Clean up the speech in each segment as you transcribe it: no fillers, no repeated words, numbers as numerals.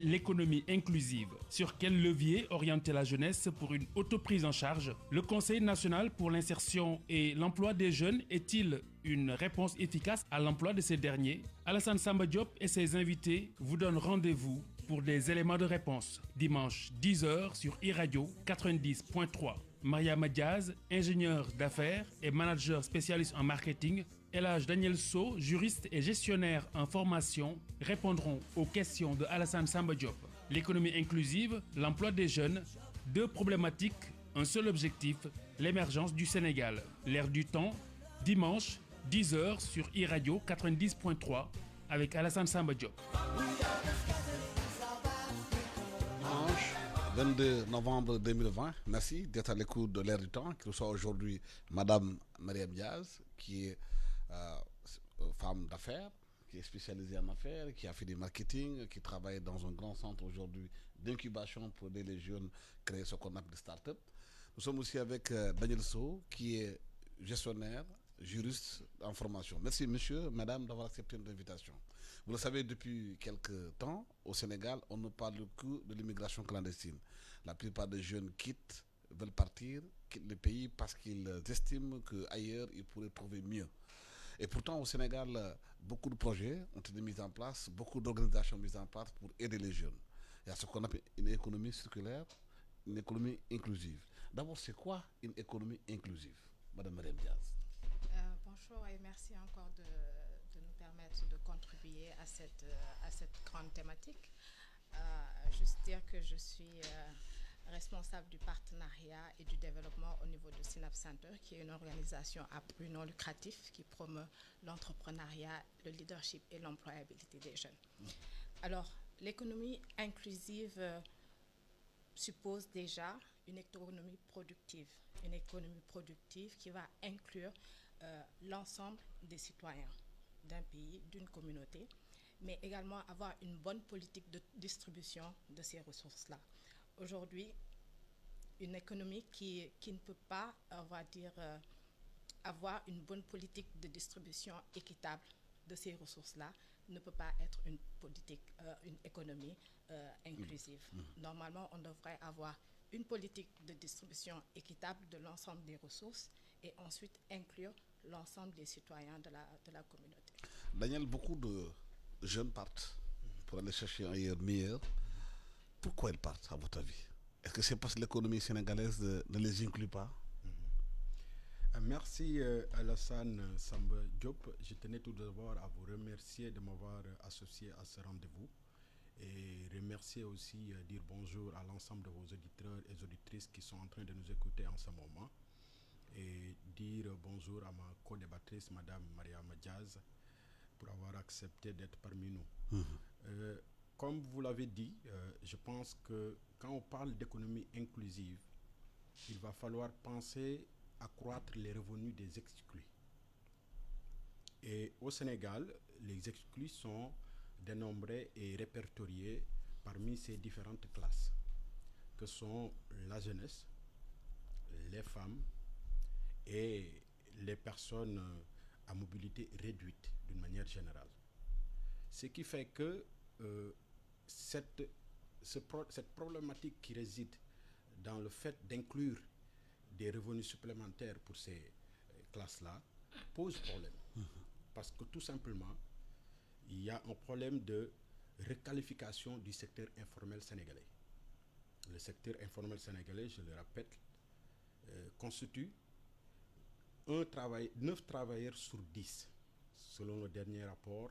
L'économie inclusive. Sur quel levier orienter la jeunesse pour une autoprise en charge? Le Conseil national pour l'insertion et l'emploi des jeunes est-il une réponse efficace à l'emploi de ces derniers? Alassane Samba Diop et ses invités vous donnent rendez-vous pour des éléments de réponse. Dimanche 10h sur iRadio 90.3. Mariama Diaz, ingénieur d'affaires et manager spécialiste en marketing, Elhadj Daniel Sow, juriste et gestionnaire en formation, répondront aux questions de Alassane Samba Diop. L'économie inclusive, l'emploi des jeunes, deux problématiques, un seul objectif, l'émergence du Sénégal. L'air du temps, dimanche 10h sur iRadio 90.3 avec Alassane Samba Diop. 22 novembre 2020, merci d'être à l'écoute de l'air du temps, qui reçoit aujourd'hui Madame Mariama Diaz, qui est femme d'affaires, qui est spécialisée en affaires, qui a fait du marketing, qui travaille dans un grand centre aujourd'hui d'incubation pour aider les jeunes à créer ce qu'on appelle des startups. Nous sommes aussi avec Daniel Sow, qui est gestionnaire, juriste en formation. Merci monsieur, madame d'avoir accepté notre invitation. Vous le savez, depuis quelques temps, au Sénégal, on ne parle que de l'immigration clandestine. La plupart des jeunes veulent partir, quittent le pays parce qu'ils estiment qu'ailleurs, ils pourraient trouver mieux. Et pourtant, au Sénégal, beaucoup de projets ont été mis en place, beaucoup d'organisations mises en place pour aider les jeunes. Il y a ce qu'on appelle une économie circulaire, une économie inclusive. D'abord, c'est quoi une économie inclusive, Madame Mariama Diaz? Bonjour et merci encore de nous permettre de contribuer à cette grande thématique. Juste dire que je suis responsable du partenariat et du développement au niveau de Synapse Center, qui est une organisation à but non lucratif qui promeut l'entrepreneuriat, le leadership et l'employabilité des jeunes. Alors, l'économie inclusive suppose déjà une économie productive qui va inclure l'ensemble des citoyens d'un pays, d'une communauté, mais également avoir une bonne politique de distribution de ces ressources-là. Aujourd'hui, une économie qui ne peut pas, on va dire, avoir une bonne politique de distribution équitable de ces ressources-là ne peut pas être une économie inclusive. Normalement, on devrait avoir une politique de distribution équitable de l'ensemble des ressources et ensuite inclure l'ensemble des citoyens de la communauté. Daniel, beaucoup de jeunes partent pour aller chercher ailleurs meilleur. Pourquoi ils partent, à votre avis? Est-ce que c'est parce que l'économie sénégalaise ne les inclut pas? Merci Alassane Samba Diop. Je tenais tout d'abord à vous remercier de m'avoir associé à ce rendez-vous et remercier aussi, dire bonjour à l'ensemble de vos auditeurs et auditrices qui sont en train de nous écouter en ce moment et dire bonjour à ma co-débattrice, Madame Mariama Diaz, pour avoir accepté d'être parmi nous. Comme vous l'avez dit, je pense que quand on parle d'économie inclusive, il va falloir penser à accroître les revenus des exclus. Et au Sénégal, les exclus sont dénombrés et répertoriés parmi ces différentes classes, que sont la jeunesse, les femmes et les personnes à mobilité réduite d'une manière générale. Ce qui fait que cette problématique qui réside dans le fait d'inclure des revenus supplémentaires pour ces classes-là pose problème. Parce que tout simplement, il y a un problème de requalification du secteur informel sénégalais. Le secteur informel sénégalais, je le répète, constitue 9 travailleurs sur 10, selon le dernier rapport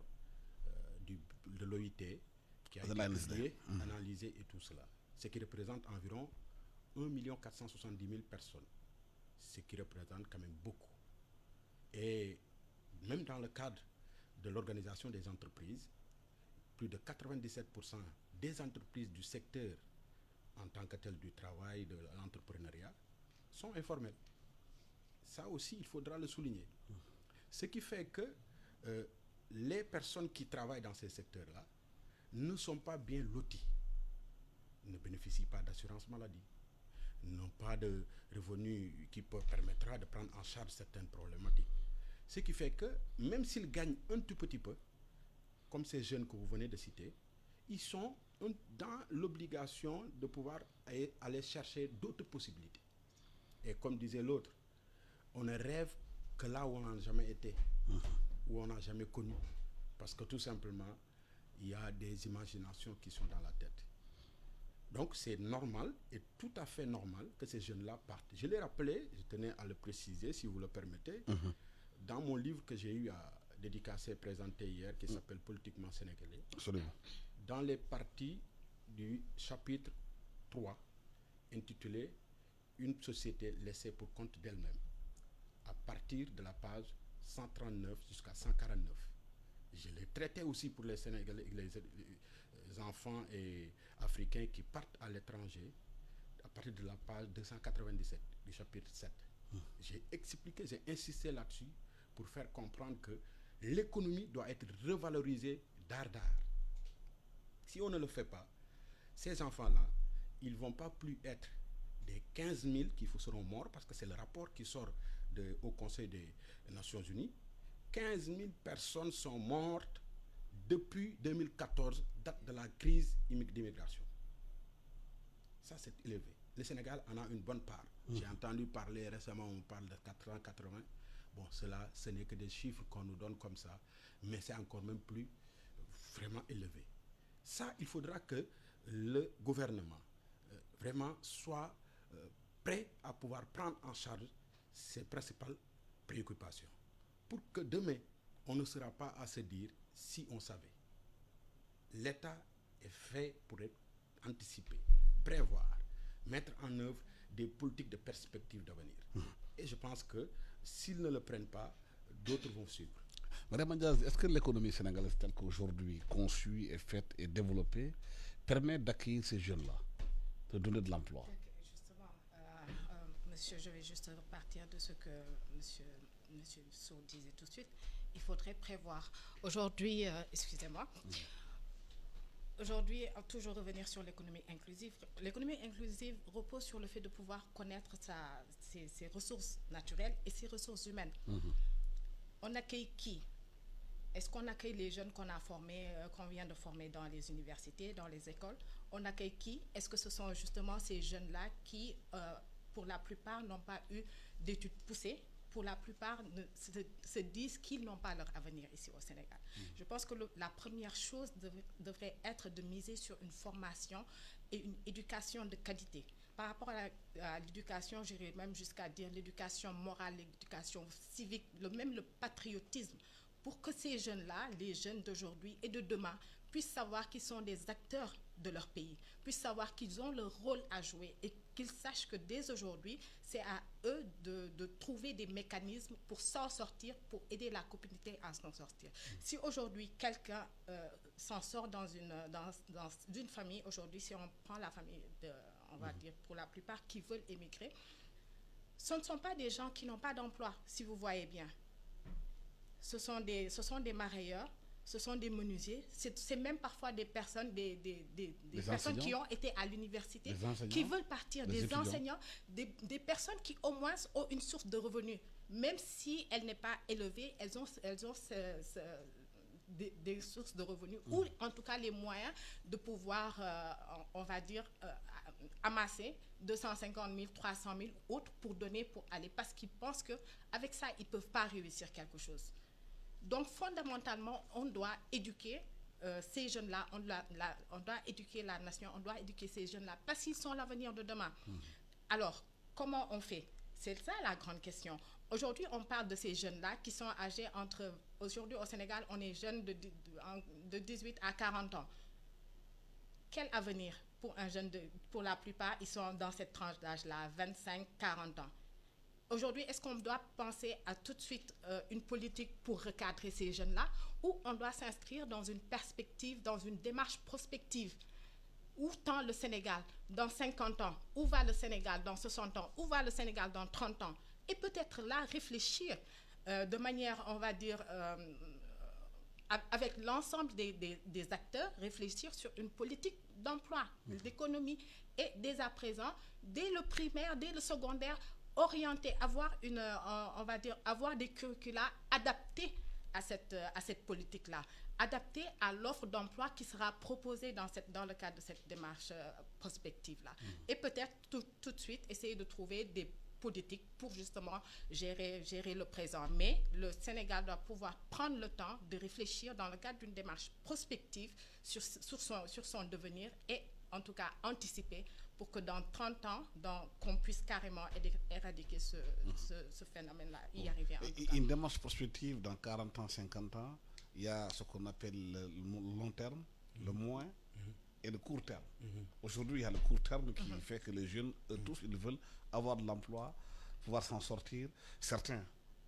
de l'OIT, qui a été publié, analysé et tout cela. Ce qui représente environ 1 470 000 personnes, ce qui représente quand même beaucoup. Et même dans le cadre de l'organisation des entreprises, plus de 97% des entreprises du secteur en tant que tel du travail, de l'entrepreneuriat, sont informelles. Ça aussi, il faudra le souligner. Ce qui fait que les personnes qui travaillent dans ces secteurs-là ne sont pas bien loties, ne bénéficient pas d'assurance maladie, n'ont pas de revenus qui permettra de prendre en charge certaines problématiques. Ce qui fait que même s'ils gagnent un tout petit peu, comme ces jeunes que vous venez de citer, ils sont dans l'obligation de pouvoir aller chercher d'autres possibilités. Et comme disait l'autre, on ne rêve que là où on n'a jamais été, où on n'a jamais connu. Parce que tout simplement, il y a des imaginations qui sont dans la tête. Donc c'est normal et tout à fait normal que ces jeunes-là partent. Je l'ai rappelé, je tenais à le préciser si vous le permettez, dans mon livre que j'ai eu à dédicacer et présenter hier, qui s'appelle Politiquement Sénégalais. Absolument. Dans les parties du chapitre 3, intitulé Une société laissée pour compte d'elle-même, à partir de la page 139 jusqu'à 149. Je l'ai traité aussi pour les Sénégalais, les enfants et africains qui partent à l'étranger, à partir de la page 297 du chapitre 7. J'ai expliqué, j'ai insisté là-dessus pour faire comprendre que l'économie doit être revalorisée d'art. Si on ne le fait pas, ces enfants-là, ils ne vont pas plus être des 15 000 qui seront morts, parce que c'est le rapport qui sort au Conseil des Nations Unies. 15 000 personnes sont mortes depuis 2014, date de la crise d'immigration. Ça, c'est élevé. Le Sénégal en a une bonne part. J'ai entendu parler récemment, on parle de 480. Bon, cela, ce n'est que des chiffres qu'on nous donne comme ça, mais c'est encore même plus vraiment élevé. Ça, il faudra que le gouvernement vraiment soit prêt à pouvoir prendre en charge ses principales préoccupations. Pour que demain, on ne sera pas à se dire si on savait. L'État est fait pour être anticipé, prévoir, mettre en œuvre des politiques de perspective d'avenir. Et je pense que s'ils ne le prennent pas, d'autres vont suivre. Madame Diaz, est-ce que l'économie sénégalaise telle qu'aujourd'hui conçue et faite et développée permet d'accueillir ces jeunes-là, de donner de l'emploi? Justement, monsieur, je vais juste repartir de ce que monsieur Sow disait tout de suite. Il faudrait prévoir. Aujourd'hui, Aujourd'hui, toujours revenir sur l'économie inclusive. L'économie inclusive repose sur le fait de pouvoir connaître ses ressources naturelles et ses ressources humaines. On accueille qui? Est-ce qu'on accueille les jeunes qu'on a formés, qu'on vient de former dans les universités, dans les écoles? On accueille qui? Est-ce que ce sont justement ces jeunes-là qui, pour la plupart, n'ont pas eu d'études poussées? Pour la plupart, se disent qu'ils n'ont pas leur avenir ici au Sénégal. Je pense que la première chose devrait être de miser sur une formation et une éducation de qualité. Par rapport à l'éducation, j'irais même jusqu'à dire l'éducation morale, l'éducation civique, même le patriotisme, pour que ces jeunes-là, les jeunes d'aujourd'hui et de demain, puissent savoir qu'ils sont des acteurs de leur pays, puissent savoir qu'ils ont leur rôle à jouer et qu'ils sachent que dès aujourd'hui, c'est à eux de trouver des mécanismes pour s'en sortir, pour aider la communauté à s'en sortir. Si aujourd'hui, quelqu'un s'en sort dans une famille, aujourd'hui, si on prend la famille, on va dire pour la plupart, qui veulent émigrer, ce ne sont pas des gens qui n'ont pas d'emploi, si vous voyez bien. Ce sont des marailleurs, ce sont des menuisiers, c'est même parfois des personnes, des personnes qui ont été à l'université, qui veulent partir, des enseignants, des personnes qui au moins ont une source de revenus. Même si elle n'est pas élevée, elles ont des sources de revenus, ou en tout cas les moyens de pouvoir, on va dire, amasser 250 000, 300 000 autres pour donner, pour aller, parce qu'ils pensent qu'avec ça, ils ne peuvent pas réussir quelque chose. Donc, fondamentalement, on doit éduquer ces jeunes-là, on doit éduquer la nation, on doit éduquer ces jeunes-là, parce qu'ils sont l'avenir de demain. Alors, comment on fait? C'est ça la grande question. Aujourd'hui, on parle de ces jeunes-là qui sont âgés aujourd'hui au Sénégal, on est jeunes de 18 à 40 ans. Quel avenir pour un jeune pour la plupart, ils sont dans cette tranche d'âge-là, 25, 40 ans. Aujourd'hui, est-ce qu'on doit penser à tout de suite une politique pour recadrer ces jeunes-là, ou on doit s'inscrire dans une perspective, dans une démarche prospective? Où tend le Sénégal dans 50 ans? Où va le Sénégal dans 60 ans? Où va le Sénégal dans 30 ans? Et peut-être là, réfléchir de manière, on va dire, avec l'ensemble des acteurs, réfléchir sur une politique d'emploi, d'économie, et dès à présent, dès le primaire, dès le secondaire, orienter, avoir des curricula adaptés à cette politique-là, adapté à l'offre d'emploi qui sera proposée dans le cadre de cette démarche prospective-là. Et peut-être tout de suite essayer de trouver des politiques pour justement gérer le présent. Mais le Sénégal doit pouvoir prendre le temps de réfléchir dans le cadre d'une démarche prospective sur son devenir et en tout cas anticiper pour que dans 30 ans, qu'on puisse carrément éradiquer ce phénomène-là, y arriver. Une démarche prospective dans 40 ans, 50 ans, il y a ce qu'on appelle le long terme, le moyen et le court terme. Aujourd'hui, il y a le court terme qui fait que les jeunes, eux tous, ils veulent avoir de l'emploi, pouvoir s'en sortir. Certains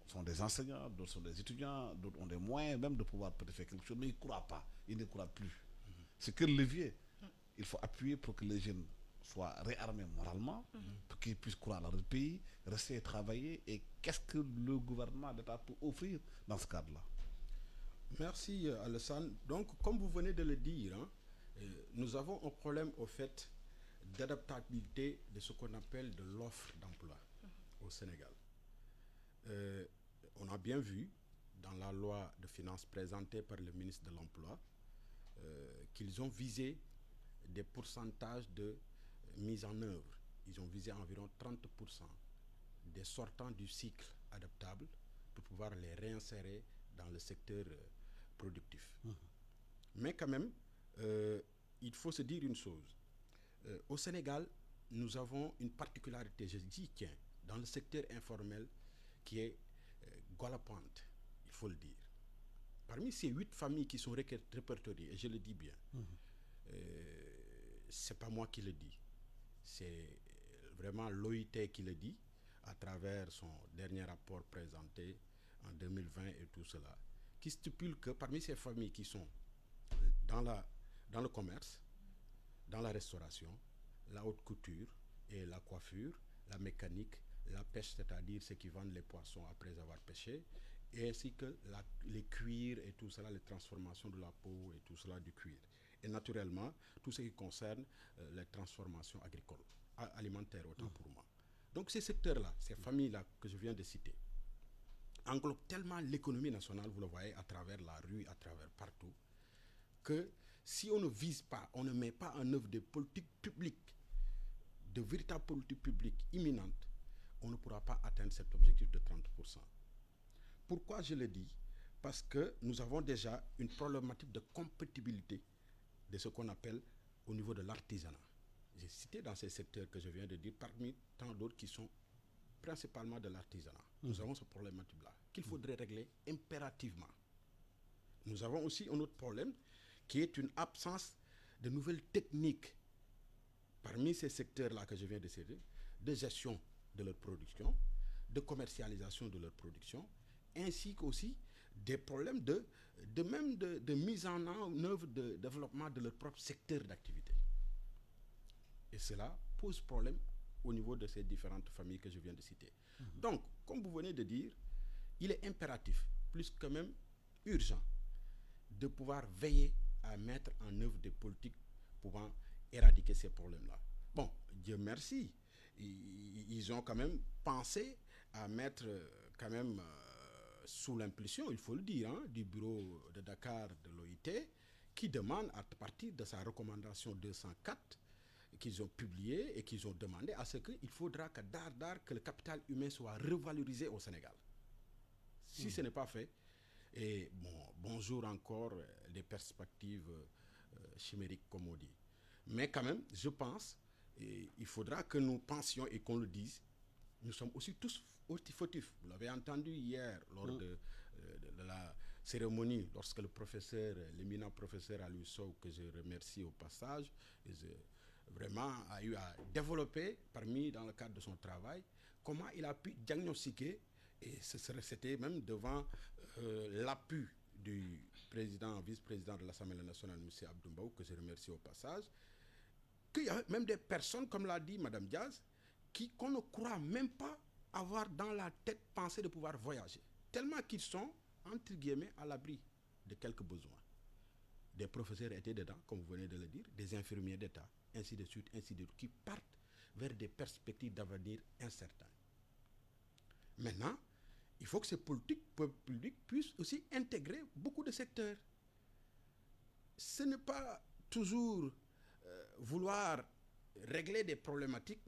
sont des enseignants, d'autres sont des étudiants, d'autres ont des moyens même de pouvoir peut-être faire quelque chose, mais ils ne croient pas, ils ne croient plus. C'est que le levier. Il faut appuyer pour que les jeunes soient réarmés moralement, pour qu'ils puissent croire dans leur pays, rester et travailler. Et qu'est-ce que le gouvernement d'État peut offrir dans ce cadre-là? Merci Alassane. Donc, comme vous venez de le dire, nous avons un problème au fait d'adaptabilité de ce qu'on appelle de l'offre d'emploi au Sénégal. On a bien vu dans la loi de finances présentée par le ministre de l'Emploi qu'ils ont visé des pourcentages de mise en œuvre. Ils ont visé environ 30% des sortants du cycle adaptable pour pouvoir les réinsérer dans le secteur productif. Mais quand même, il faut se dire une chose. Au Sénégal, nous avons une particularité, je dis tiens, dans le secteur informel qui est galopante, il faut le dire. Parmi ces 8 familles qui sont répertoriées, et je le dis bien, c'est pas moi qui le dis, c'est vraiment l'OIT qui le dit à travers son dernier rapport présenté en 2020 et tout cela, qui stipule que parmi ces familles qui sont dans le commerce, dans la restauration, la haute couture et la coiffure, la mécanique, la pêche, c'est-à-dire ceux qui vendent les poissons après avoir pêché, et ainsi que les cuirs et tout cela, les transformations de la peau et tout cela du cuir. Et naturellement, tout ce qui concerne les transformations agricoles, alimentaires autant pour moi. Donc ces secteurs-là, ces familles-là que je viens de citer, englobent tellement l'économie nationale, vous le voyez, à travers la rue, à travers partout, que si on ne vise pas, on ne met pas en œuvre des politiques publiques, de véritables politiques publiques imminentes, on ne pourra pas atteindre cet objectif de 30%. Pourquoi je le dis? Parce que nous avons déjà une problématique de compatibilité de ce qu'on appelle au niveau de l'artisanat. J'ai cité dans ces secteurs que je viens de dire, parmi tant d'autres qui sont principalement de l'artisanat. Nous avons ce problématique-là qu'il faudrait régler impérativement. Nous avons aussi un autre problème qui est une absence de nouvelles techniques parmi ces secteurs-là que je viens de citer, de gestion de leur production, de commercialisation de leur production, ainsi qu'aussi des problèmes de mise en œuvre de développement de leur propre secteur d'activité. Et cela pose problème au niveau de ces différentes familles que je viens de citer. Donc, comme vous venez de dire, il est impératif, plus que même urgent, de pouvoir veiller à mettre en œuvre des politiques pouvant éradiquer ces problèmes-là. Bon, Dieu merci, ils ont quand même pensé à mettre quand même sous l'impulsion, il faut le dire, du bureau de Dakar de l'OIT, qui demande à partir de sa recommandation 204 qu'ils ont publiée et qu'ils ont demandé à ce qu'il faudra que que le capital humain soit revalorisé au Sénégal. Si ce n'est pas fait, et bonjour encore des perspectives chimériques comme on dit. Mais quand même, je pense, il faudra que nous pensions et qu'on le dise, nous sommes aussi tous fautifs. Vous l'avez entendu hier lors de la cérémonie, lorsque l'éminent professeur Aliou Sow, que je remercie au passage, vraiment a eu à développer dans le cadre de son travail, comment il a pu diagnostiquer, et c'était même devant l'appui du vice-président de l'Assemblée nationale, M. Abdou Mbow, que je remercie au passage, qu'il y a même des personnes, comme l'a dit Mme Diaz, qu'on ne croit même pas avoir dans la tête pensée de pouvoir voyager, tellement qu'ils sont, entre guillemets, à l'abri de quelques besoins. Des professeurs étaient dedans, comme vous venez de le dire, des infirmiers d'État, ainsi de suite, qui partent vers des perspectives d'avenir incertaines. Maintenant, il faut que ces politiques publiques puissent aussi intégrer beaucoup de secteurs. ce n'est pas toujours vouloir régler des problématiques.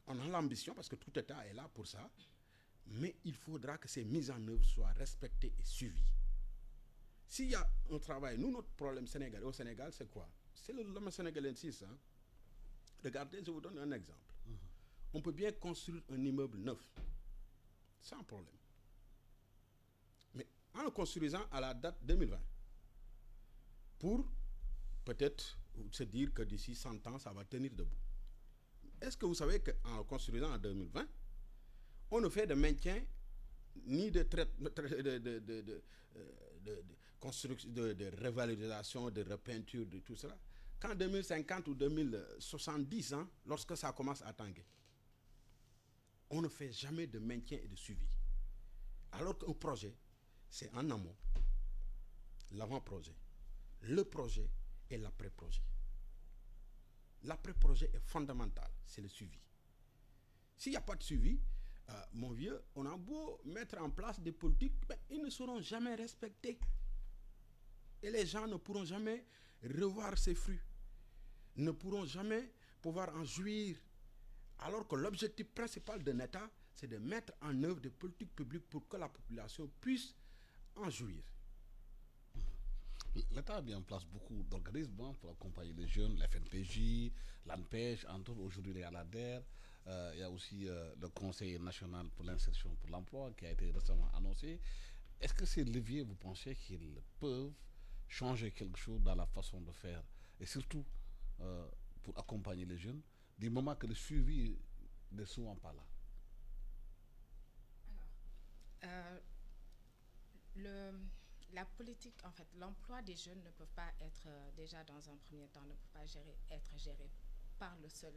On a l'ambition parce que tout État est là pour ça, mais il faudra que ces mises en œuvre soient respectées et suivies. S'il y a un travail, nous, notre problème au Sénégal, c'est quoi? C'est le domaine sénégalais 6. Hein? Regardez, je vous donne un exemple. On peut bien construire un immeuble neuf, sans problème. Mais en le construisant à la date 2020, pour peut-être se dire que d'ici 100 ans, ça va tenir debout. Est-ce que vous savez qu'en le construisant en 2020, on ne fait de maintien ni de construction, de revalorisation, de repeinture, de tout cela, qu'en 2050 ou 2070, hein, lorsque ça commence à tanguer, on ne fait jamais de maintien et de suivi. Alors qu'un projet, c'est en amont, l'avant-projet, le projet et l'après-projet. L'après-projet est fondamental, c'est le suivi. S'il n'y a pas de suivi, mon vieux, on a beau mettre en place des politiques, mais ils ne seront jamais respectés. Et les gens ne pourront jamais revoir ces fruits, ne pourront jamais pouvoir en jouir. Alors que l'objectif principal d'un État, c'est de mettre en œuvre des politiques publiques pour que la population puisse en jouir. L'État a mis en place beaucoup d'organismes pour accompagner les jeunes, l'FNPJ, l'ANPEJ, entre autres aujourd'hui les ALADER. Il y a aussi le Conseil national pour l'insertion pour l'emploi qui a été récemment annoncé. Est-ce que ces leviers, vous pensez qu'ils peuvent changer quelque chose dans la façon de faire et surtout pour accompagner les jeunes, du moment que le suivi n'est souvent pas là? Alors, la politique, en fait, l'emploi des jeunes ne peut pas être, déjà dans un premier temps, ne peut pas être géré par le seul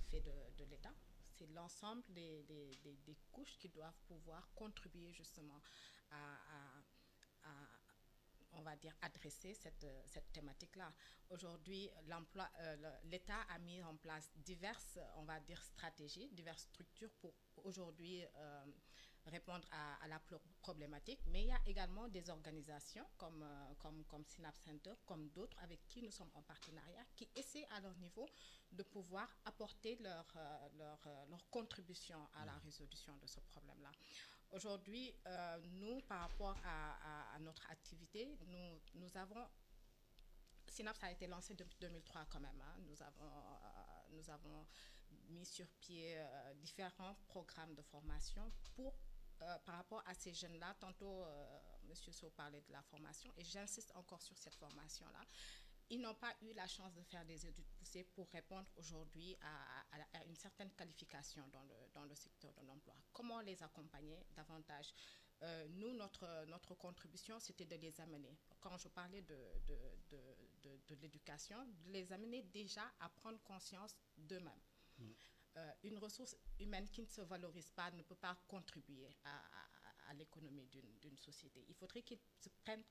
fait de l'État. C'est l'ensemble des couches qui doivent pouvoir contribuer justement à on va dire, adresser cette thématique-là. Aujourd'hui, l'État a mis en place diverses, on va dire, stratégies, diverses structures pour aujourd'hui répondre à la problématique, mais il y a également des organisations comme Synapse Center, comme d'autres avec qui nous sommes en partenariat, qui essaient à leur niveau de pouvoir apporter leur contribution à la résolution de ce problème-là. Aujourd'hui, nous, par rapport à notre activité, nous avons... Synapse a été lancé depuis 2003 quand même. Hein. Nous avons mis sur pied différents programmes de formation par rapport à ces jeunes-là. Tantôt, M. Sow parlait de la formation et j'insiste encore sur cette formation-là. Ils n'ont pas eu la chance de faire des études poussées pour répondre aujourd'hui à une certaine qualification dans le secteur de l'emploi. Comment les accompagner davantage? Nous, notre contribution, c'était de les amener. Quand je parlais de l'éducation, de les amener déjà à prendre conscience d'eux-mêmes. Une ressource humaine qui ne se valorise pas ne peut pas contribuer à l'économie d'une société. Il faudrait qu'ils se prennent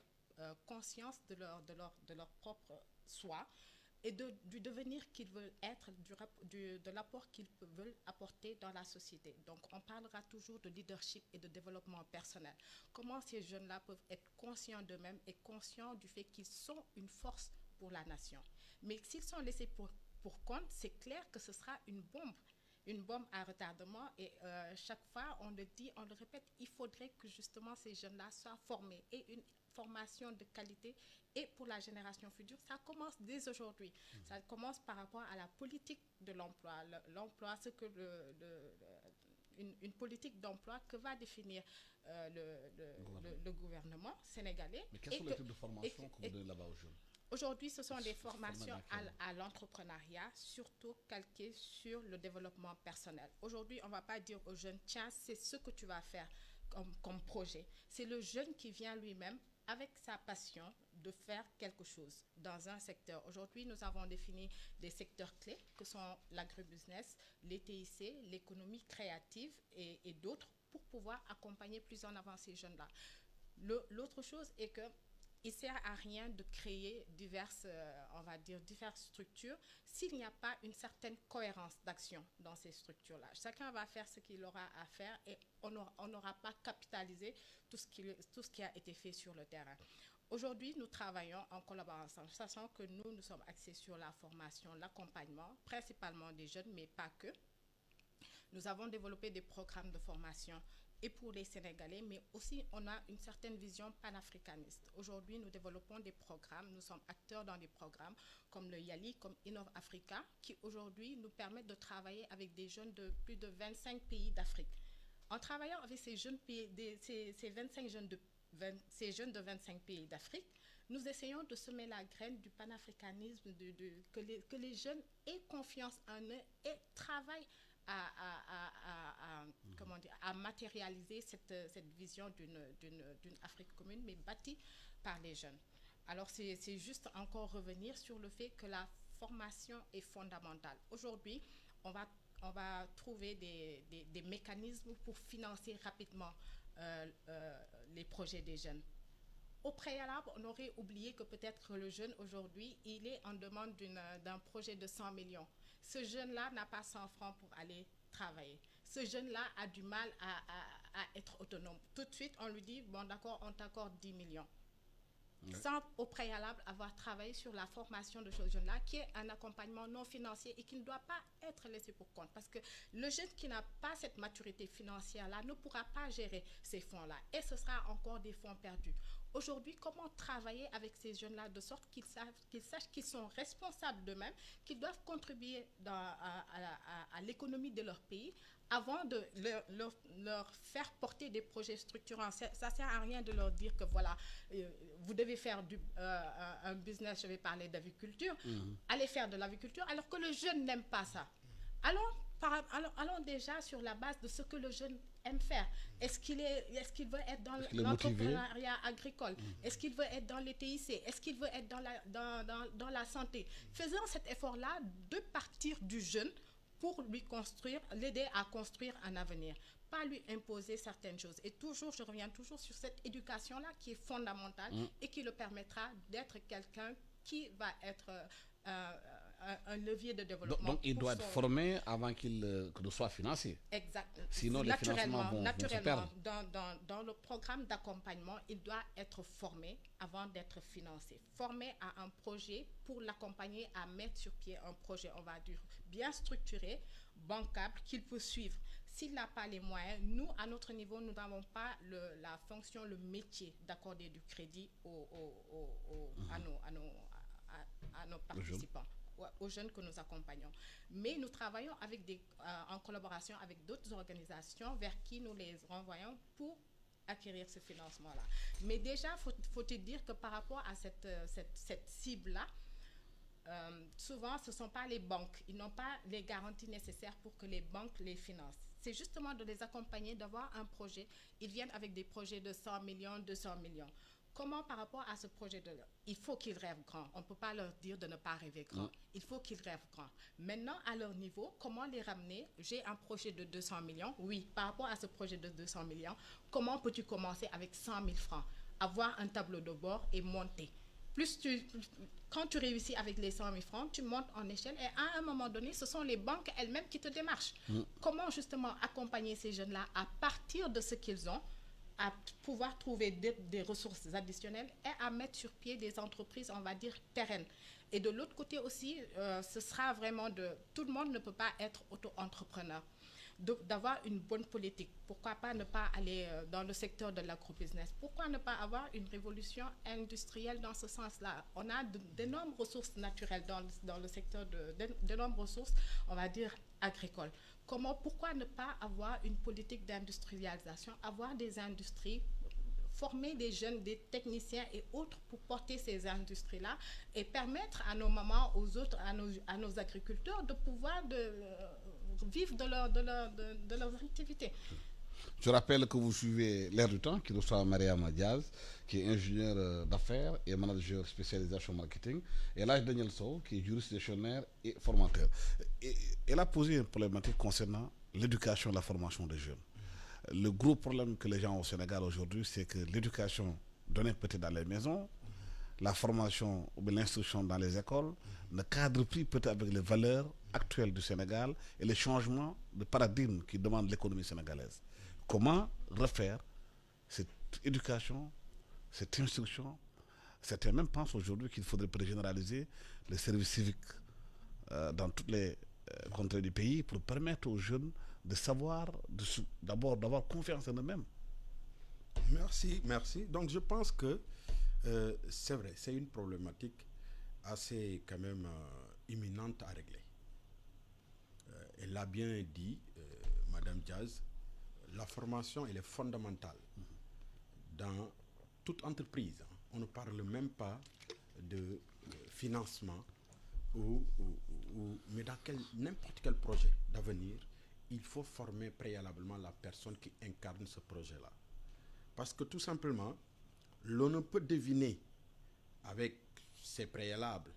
conscience de leur propre soi et du devenir qu'ils veulent être, de l'apport qu'ils veulent apporter dans la société. Donc, on parlera toujours de leadership et de développement personnel. Comment ces jeunes-là peuvent être conscients d'eux-mêmes et conscients du fait qu'ils sont une force pour la nation. Mais s'ils sont laissés pour compte, c'est clair que ce sera une bombe à retardement et chaque fois, on le dit, on le répète, il faudrait que justement ces jeunes-là soient formés et une formation de qualité et pour la génération future, ça commence dès aujourd'hui. Ça commence par rapport à la politique de l'emploi. L'emploi, ce que une politique d'emploi que va définir le gouvernement sénégalais. Mais quels sont les types de formations que vous donnez là-bas aux jeunes? Aujourd'hui, ce sont des formations à l'entrepreneuriat, surtout calquées sur le développement personnel. Aujourd'hui, on ne va pas dire aux jeunes, tiens, c'est ce que tu vas faire comme projet. C'est le jeune qui vient lui-même avec sa passion de faire quelque chose dans un secteur. Aujourd'hui, nous avons défini des secteurs clés que sont l'agribusiness, les TIC, l'économie créative et d'autres pour pouvoir accompagner plus en avant ces jeunes-là. L'autre chose est que il ne sert à rien de créer diverses structures s'il n'y a pas une certaine cohérence d'action dans ces structures-là. Chacun va faire ce qu'il aura à faire et on n'aura pas capitalisé tout ce qui a été fait sur le terrain. Aujourd'hui, nous travaillons en collaboration, sachant que nous sommes axés sur la formation, l'accompagnement, principalement des jeunes, mais pas que. Nous avons développé des programmes de formation et pour les Sénégalais, mais aussi on a une certaine vision panafricaniste. Aujourd'hui, nous développons des programmes, nous sommes acteurs dans des programmes comme le YALI, comme Innov Africa, qui aujourd'hui nous permettent de travailler avec des jeunes de plus de 25 pays d'Afrique. En travaillant avec ces jeunes pays, ces 25 jeunes ces jeunes de 25 pays d'Afrique, nous essayons de semer la graine du panafricanisme, que les jeunes aient confiance en eux et travaillent à matérialiser cette vision d'une Afrique commune, mais bâtie par les jeunes. Alors, c'est juste encore revenir sur le fait que la formation est fondamentale. Aujourd'hui, on va trouver des mécanismes pour financer rapidement les projets des jeunes. Au préalable, on aurait oublié que peut-être le jeune aujourd'hui, il est en demande d'un projet de 100 millions. Ce jeune-là n'a pas 100 francs pour aller travailler. Ce jeune-là a du mal à être autonome. Tout de suite, on lui dit, bon d'accord, on t'accorde 10 millions. Sans au préalable avoir travaillé sur la formation de ce jeune-là, qui est un accompagnement non financier et qui ne doit pas être laissé pour compte. Parce que le jeune qui n'a pas cette maturité financière-là ne pourra pas gérer ces fonds-là. Et ce sera encore des fonds perdus. Aujourd'hui, comment travailler avec ces jeunes-là de sorte qu'ils sachent qu'ils sont responsables d'eux-mêmes, qu'ils doivent contribuer à l'économie de leur pays avant de leur faire porter des projets structurants. Ça ne sert à rien de leur dire que voilà, vous devez faire un business, je vais parler d'aviculture, allez faire de l'aviculture, alors que le jeune n'aime pas ça. Allons déjà sur la base de ce que le jeune aime faire. Est-ce qu'il veut être dans l'entrepreneuriat agricole? Est-ce qu'il veut être dans les TIC? Est-ce qu'il veut être dans la santé? Faisons cet effort-là de partir du jeune pour l'aider à construire un avenir, pas lui imposer certaines choses. Et je reviens toujours sur cette éducation-là qui est fondamentale et qui le permettra d'être quelqu'un qui va être un levier de développement. Donc il doit être formé avant qu'il ne soit financé. Exact. Sinon, les financements vont se perdre. Dans le programme d'accompagnement, il doit être formé avant d'être financé. Formé à un projet pour l'accompagner à mettre sur pied un projet, on va dire, bien structuré, bancable, qu'il peut suivre. S'il n'a pas les moyens, nous, à notre niveau, nous n'avons pas la fonction, le métier d'accorder du crédit à nos participants, aux jeunes que nous accompagnons. Mais nous travaillons en collaboration avec d'autres organisations vers qui nous les renvoyons pour acquérir ce financement-là. Mais déjà, faut-il dire que par rapport à cette cible-là, souvent, ce ne sont pas les banques. Ils n'ont pas les garanties nécessaires pour que les banques les financent. C'est justement de les accompagner, d'avoir un projet. Ils viennent avec des projets de 100 millions, 200 millions. Comment, par rapport à ce projet-là, il faut qu'ils rêvent grand. On ne peut pas leur dire de ne pas rêver grand. Il faut qu'ils rêvent grand. Maintenant, à leur niveau, comment les ramener? J'ai un projet de 200 millions. Oui, par rapport à ce projet de 200 millions, comment peux-tu commencer avec 100 000 francs? Avoir un tableau de bord et monter. Quand tu réussis avec les 100 000 francs, tu montes en échelle et à un moment donné, ce sont les banques elles-mêmes qui te démarchent. Comment justement accompagner ces jeunes-là à partir de ce qu'ils ont, à pouvoir trouver des ressources additionnelles et à mettre sur pied des entreprises, on va dire, pérennes. Et de l'autre côté aussi, ce sera vraiment tout le monde ne peut pas être auto-entrepreneur. D'avoir une bonne politique. Pourquoi pas ne pas aller dans le secteur de l'agrobusiness? Pourquoi ne pas avoir une révolution industrielle dans ce sens-là? On a d'énormes ressources naturelles dans le secteur d'énormes ressources, on va dire, agricoles. Pourquoi ne pas avoir une politique d'industrialisation, avoir des industries, former des jeunes, des techniciens et autres pour porter ces industries-là et permettre à nos mamans, aux autres, à nos agriculteurs de pouvoir vivre de leurs activités. Je rappelle que vous suivez L'Air du Temps, qui reçoit Mariama Diaz, qui est ingénieur d'affaires et manager spécialisation marketing, et là, Daniel Sow, qui est juriste gestionnaire et formateur. Et elle a posé une problématique concernant l'éducation et la formation des jeunes. Le gros problème que les gens ont au Sénégal aujourd'hui, c'est que l'éducation donnée peut-être dans les maisons, la formation ou l'instruction dans les écoles ne cadre plus peut-être avec les valeurs actuelles du Sénégal et les changements de paradigme qui demandent l'économie sénégalaise. Comment refaire cette éducation, cette instruction Certains même pensent aujourd'hui qu'il faudrait généraliser le service civique dans toutes les contrées du pays pour permettre aux jeunes de savoir, d'abord d'avoir confiance en eux-mêmes. Merci. Donc je pense que c'est vrai, c'est une problématique assez quand même imminente à régler. Elle l'a bien dit, Madame Diaz, la formation elle est fondamentale dans toute entreprise. On ne parle même pas de financement mais dans n'importe quel projet d'avenir, il faut former préalablement la personne qui incarne ce projet-là. Parce que tout simplement, l'on ne peut deviner avec ces préalables,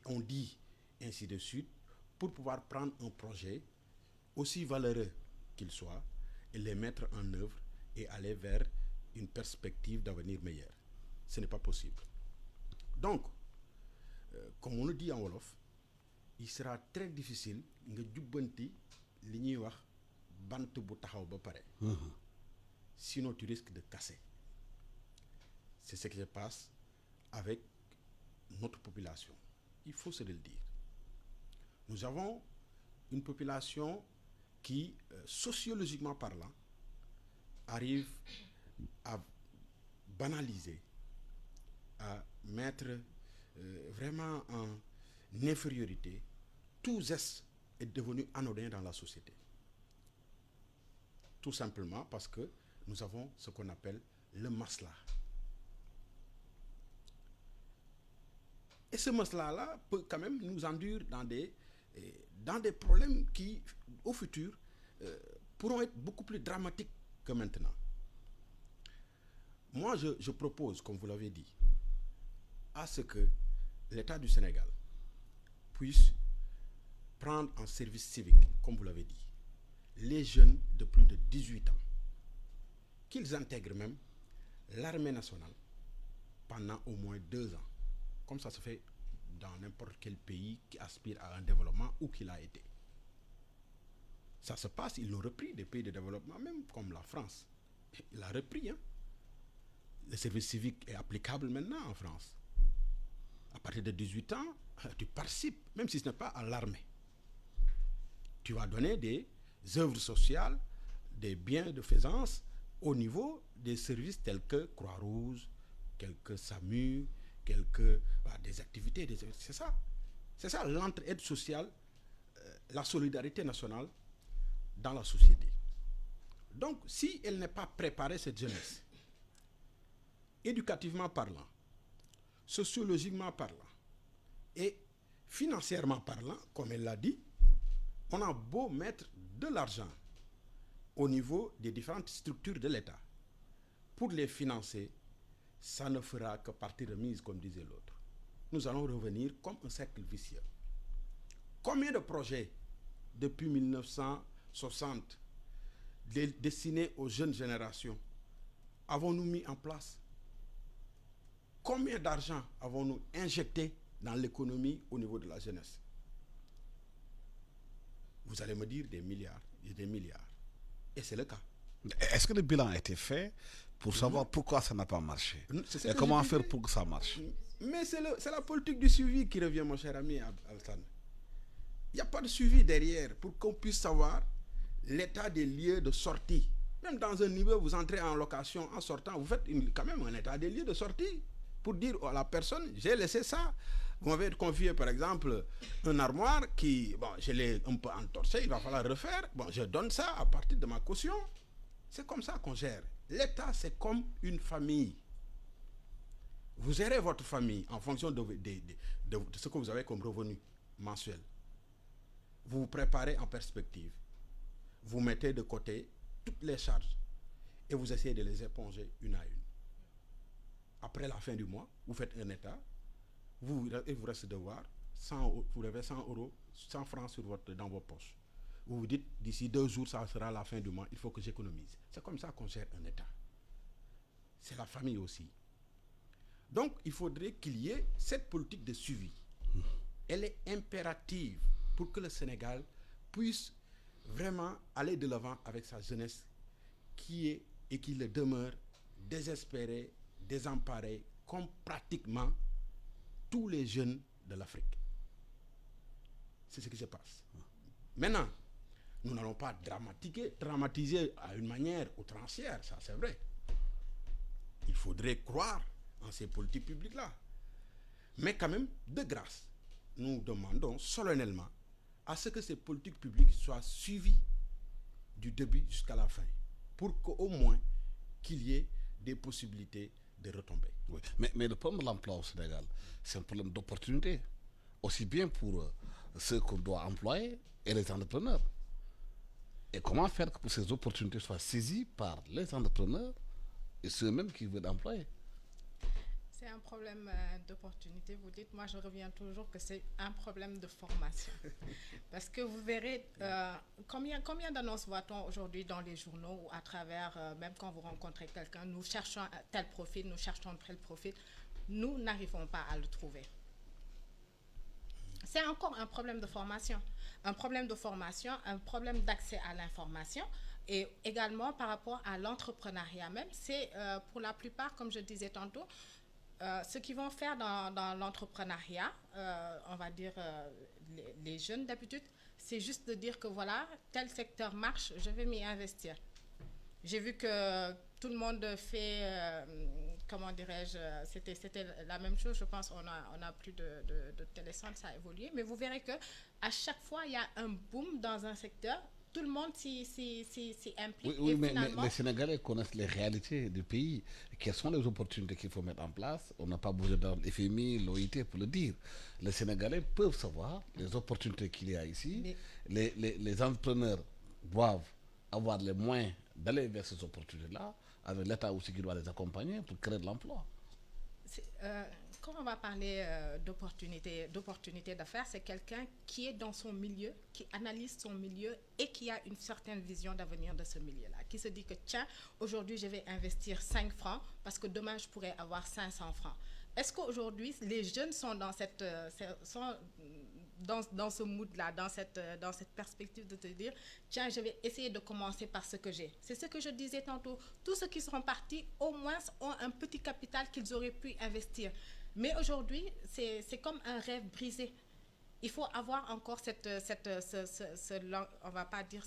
on dit, ainsi de suite, pour pouvoir prendre un projet aussi valeureux qu'il soit et les mettre en œuvre et aller vers une perspective d'avenir meilleur. Ce n'est pas possible. Donc, comme on le dit en Wolof, il sera très difficile nga jubbanti li ñuy wax bant bu taxaw ba pare. Sinon tu risques de casser. C'est ce qui se passe avec notre population. Il faut se le dire. Nous avons une population qui, sociologiquement parlant, arrive à banaliser, à mettre vraiment en infériorité. Tout geste est devenu anodin dans la société. Tout simplement parce que nous avons ce qu'on appelle le masla. Et ce masla-là peut quand même nous enduire dans des problèmes qui, au futur, pourront être beaucoup plus dramatiques que maintenant. Moi, je propose, comme vous l'avez dit, à ce que l'État du Sénégal puisse prendre en service civique, comme vous l'avez dit, les jeunes de plus de 18 ans, qu'ils intègrent même l'armée nationale pendant au moins 2 ans, comme ça se fait dans n'importe quel pays qui aspire à un développement ou qu'il a été. Ça se passe, ils l'ont repris, des pays de développement, même comme la France. Il a repris. Le service civique est applicable maintenant en France. À partir de 18 ans, tu participes, même si ce n'est pas à l'armée. Tu vas donner des œuvres sociales, des biens de faisance au niveau des services tels que Croix-Rouge, quelques SAMU, des activités. C'est ça l'entraide sociale, la solidarité nationale dans la société. Donc, si elle n'est pas préparée, cette jeunesse, éducativement parlant, sociologiquement parlant et financièrement parlant, comme elle l'a dit, on a beau mettre de l'argent au niveau des différentes structures de l'État pour les financer, ça ne fera que partie remise, comme disait l'autre. Nous allons revenir comme un cercle vicieux. Combien de projets depuis 1960 destinés aux jeunes générations avons-nous mis en place? Combien d'argent avons-nous injecté dans l'économie au niveau de la jeunesse? Vous allez me dire des milliards et des milliards. Et c'est le cas. Est-ce que le bilan a été fait pour savoir pourquoi ça n'a pas marché? Et comment faire pour que ça marche? Mais c'est la politique du suivi qui revient, mon cher ami Alsan. Il n'y a pas de suivi derrière pour qu'on puisse savoir l'état des lieux de sortie. Même dans un niveau, vous entrez en location, en sortant, vous faites quand même un état des lieux de sortie pour dire à la personne, j'ai laissé ça. Vous m'avez confié, par exemple, un armoire qui, je l'ai un peu entorché, il va falloir refaire. Je donne ça à partir de ma caution. C'est comme ça qu'on gère. L'État, c'est comme une famille. Vous gérez votre famille en fonction de ce que vous avez comme revenu mensuel. Vous vous préparez en perspective. Vous mettez de côté toutes les charges et vous essayez de les éponger une à une. Après la fin du mois, vous faites un état, il vous reste devoir, vous avez 100 euros, 100 francs dans vos poches. Vous vous dites, d'ici 2 jours, ça sera la fin du mois, il faut que j'économise. C'est comme ça qu'on gère un état. C'est la famille aussi. Donc, il faudrait qu'il y ait cette politique de suivi. Elle est impérative pour que le Sénégal puisse vraiment aller de l'avant avec sa jeunesse qui est et qui le demeure désespérée, désemparés comme pratiquement tous les jeunes de l'Afrique. C'est ce qui se passe. Maintenant, nous n'allons pas dramatiser à une manière outrancière, ça c'est vrai. Il faudrait croire en ces politiques publiques-là. Mais quand même, de grâce, nous demandons solennellement à ce que ces politiques publiques soient suivies du début jusqu'à la fin, pour qu'au moins qu'il y ait des possibilités de retomber. Oui. Mais le problème de l'emploi au Sénégal, c'est un problème d'opportunité, aussi bien pour ceux qu'on doit employer et les entrepreneurs. Et comment faire que ces opportunités soient saisies par les entrepreneurs et ceux-mêmes qui veulent employer? C'est un problème d'opportunité. Vous dites, moi je reviens toujours que c'est un problème de formation. Parce que vous verrez, combien d'annonces voit-on aujourd'hui dans les journaux ou à travers, même quand vous rencontrez quelqu'un, nous cherchons tel profil, nous cherchons tel profil, nous n'arrivons pas à le trouver. C'est encore un problème de formation. Un problème de formation, un problème d'accès à l'information. Et également par rapport à l'entrepreneuriat même, c'est pour la plupart, comme je disais tantôt, ce qu'ils vont faire dans l'entrepreneuriat, on va dire les jeunes d'habitude, c'est juste de dire que voilà, tel secteur marche, je vais m'y investir. J'ai vu que tout le monde fait, comment dirais-je, c'était la même chose, je pense, on a plus de télécentres, ça a évolué, mais vous verrez que à chaque fois, il y a un boom dans un secteur, tout le monde s'y implique. Oui, mais les Sénégalais connaissent les réalités du pays. Quelles sont les opportunités qu'il faut mettre en place? On n'a pas besoin de l'FMI, l'OIT pour le dire. Les Sénégalais peuvent savoir les opportunités qu'il y a ici. Mais les entrepreneurs doivent avoir les moyens d'aller vers ces opportunités-là, avec l'État aussi qui doit les accompagner pour créer de l'emploi. Quand on va parler d'opportunité d'affaires, c'est quelqu'un qui est dans son milieu, qui analyse son milieu et qui a une certaine vision d'avenir de ce milieu-là, qui se dit que tiens, aujourd'hui je vais investir 5 francs parce que demain je pourrais avoir 500 francs. Est-ce qu'aujourd'hui les jeunes sont dans dans ce mood-là, dans cette perspective de te dire tiens, je vais essayer de commencer par ce que j'ai. C'est ce que je disais tantôt. Tous ceux qui seront partis, au moins, ont un petit capital qu'ils auraient pu investir. Mais aujourd'hui, c'est comme un rêve brisé. Il faut avoir encore on va pas dire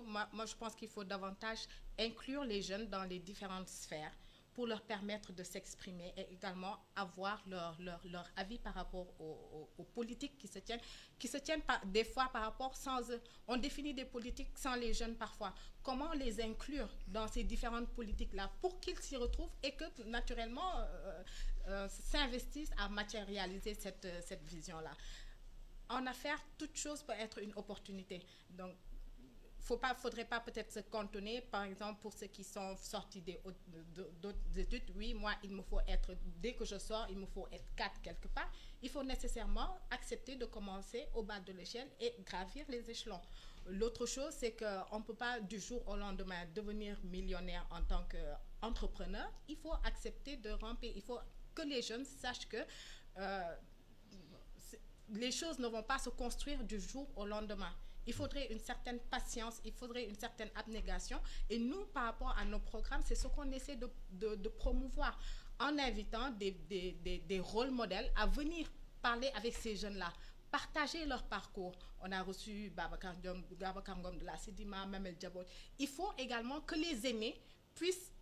moi je pense qu'il faut davantage inclure les jeunes dans les différentes sphères pour leur permettre de s'exprimer et également avoir leur avis par rapport aux politiques qui se tiennent des fois par rapport sans eux. On définit des politiques sans les jeunes parfois. Comment les inclure dans ces différentes politiques-là pour qu'ils s'y retrouvent et que naturellement s'investissent à matérialiser cette vision-là. En affaires, toute chose peut être une opportunité. Donc, faudrait pas peut-être se cantonner, par exemple, pour ceux qui sont sortis d'autres études. Oui, moi, dès que je sors, il me faut être 4 quelque part. Il faut nécessairement accepter de commencer au bas de l'échelle et gravir les échelons. L'autre chose, c'est qu'on ne peut pas du jour au lendemain devenir millionnaire en tant qu'entrepreneur. Il faut accepter de ramper. Il faut que les jeunes sachent que les choses ne vont pas se construire du jour au lendemain. Il faudrait une certaine patience, il faudrait une certaine abnégation. Et nous, par rapport à nos programmes, c'est ce qu'on essaie de promouvoir en invitant des rôles modèles à venir parler avec ces jeunes-là, partager leur parcours. On a reçu Babacar Ngom de la Sidima, Mamel Djabot. Il faut également que les aînés puissent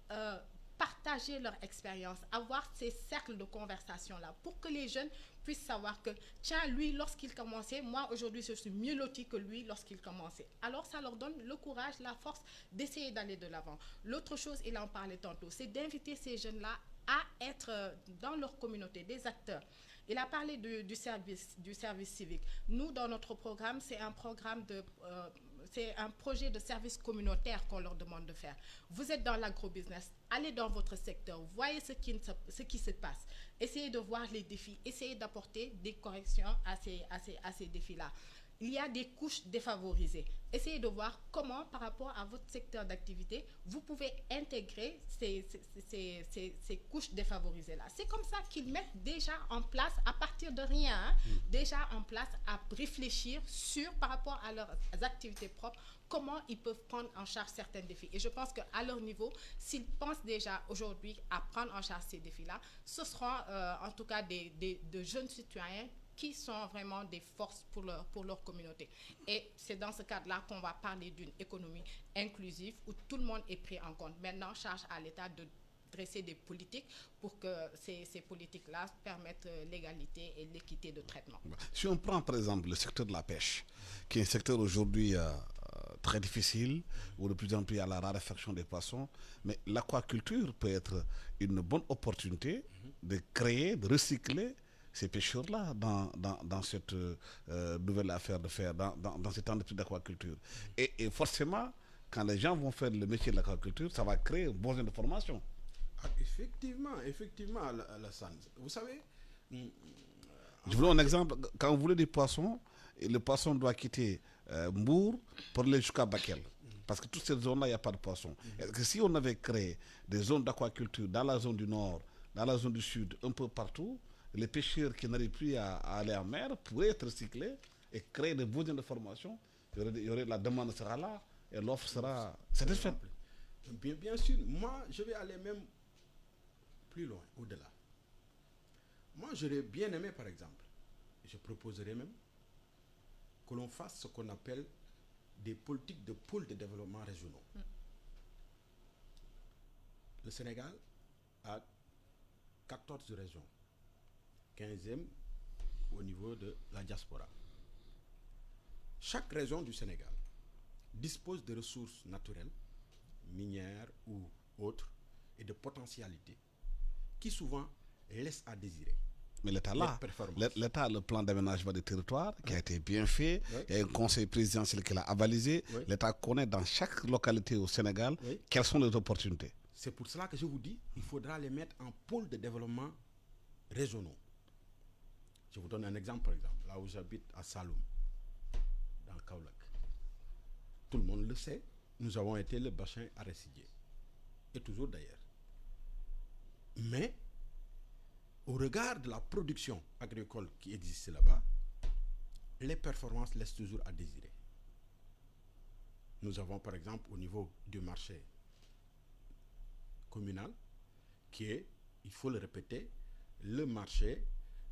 partager leur expérience, avoir ces cercles de conversation-là pour que les jeunes puissent savoir que, tiens, lui, lorsqu'il commençait, moi, aujourd'hui, je suis mieux loti que lui lorsqu'il commençait. Alors, ça leur donne le courage, la force d'essayer d'aller de l'avant. L'autre chose, il en parlait tantôt, c'est d'inviter ces jeunes-là à être dans leur communauté, des acteurs. Il a parlé du service civique. Nous, dans notre programme, c'est un projet de service communautaire qu'on leur demande de faire. Vous êtes dans l'agrobusiness, allez dans votre secteur, voyez ce qui se passe. Essayez de voir les défis, essayez d'apporter des corrections à ces défis-là. Il y a des couches défavorisées. Essayez de voir comment, par rapport à votre secteur d'activité, vous pouvez intégrer ces couches défavorisées-là. C'est comme ça qu'ils mettent déjà en place, à partir de rien, déjà en place à réfléchir par rapport à leurs activités propres, comment ils peuvent prendre en charge certains défis. Et je pense qu'à leur niveau, s'ils pensent déjà aujourd'hui à prendre en charge ces défis-là, ce seront en tout cas de jeunes citoyens qui sont vraiment des forces pour leur communauté. Et c'est dans ce cadre-là qu'on va parler d'une économie inclusive où tout le monde est pris en compte. Maintenant, charge à l'État de dresser des politiques pour que ces politiques-là permettent l'égalité et l'équité de traitement. Si on prend par exemple le secteur de la pêche, qui est un secteur aujourd'hui très difficile, où de plus en plus il y a la raréfaction des poissons, mais l'aquaculture peut être une bonne opportunité de créer, de recycler ces pêcheurs-là dans cette nouvelle affaire de faire, dans cette entreprise d'aquaculture. Et forcément, quand les gens vont faire le métier de l'aquaculture, ça va créer un besoin de formation. Ah, effectivement, Alassane. Vous savez... Je vous donne un exemple. Quand vous voulez des poissons, le poisson doit quitter Mbour pour aller jusqu'à Bakel. Parce que toutes ces zones-là, il n'y a pas de poissons. Est-ce que si on avait créé des zones d'aquaculture dans la zone du nord, dans la zone du sud, un peu partout, les pêcheurs qui n'arrivent plus à aller en mer pourraient être recyclés et créer des besoins de formation. La demande sera là et l'offre sera satisfaite. Bien sûr, moi, je vais aller même plus loin, au-delà. Moi, j'aurais bien aimé, par exemple, je proposerais même que l'on fasse ce qu'on appelle des politiques de pôles de développement régionaux. Le Sénégal a 14 régions, 15e au niveau de la diaspora. Chaque région du Sénégal dispose de ressources naturelles, minières ou autres, et de potentialités qui souvent laissent à désirer. Mais l'État a le plan d'aménagement des territoires qui a été bien fait. Il y a un conseil présidentiel qui l'a avalisé. L'État connaît dans chaque localité au Sénégal quelles sont les opportunités. C'est pour cela que je vous dis, il faudra les mettre en pôle de développement régionaux. Je vous donne un exemple, par exemple, là où j'habite à Saloum, dans Kaolack. Tout le monde le sait, nous avons été le bassin arachidier. Et toujours d'ailleurs. Mais, au regard de la production agricole qui existe là-bas, les performances laissent toujours à désirer. Nous avons par exemple au niveau du marché communal, qui est, il faut le répéter, le marché